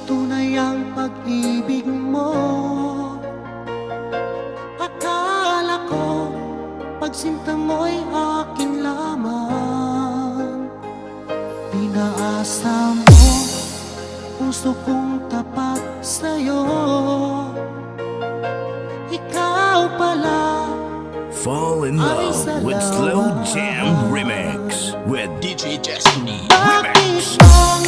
tunay ang pag-ibig mo. Akala ko pagsinta mo'y akin lamang. Pinaasa mo puso kong tapat sa'yo. Ikaw pala Fall in love with Slow Jam Remix with DJ Destiny bakit Remix. ang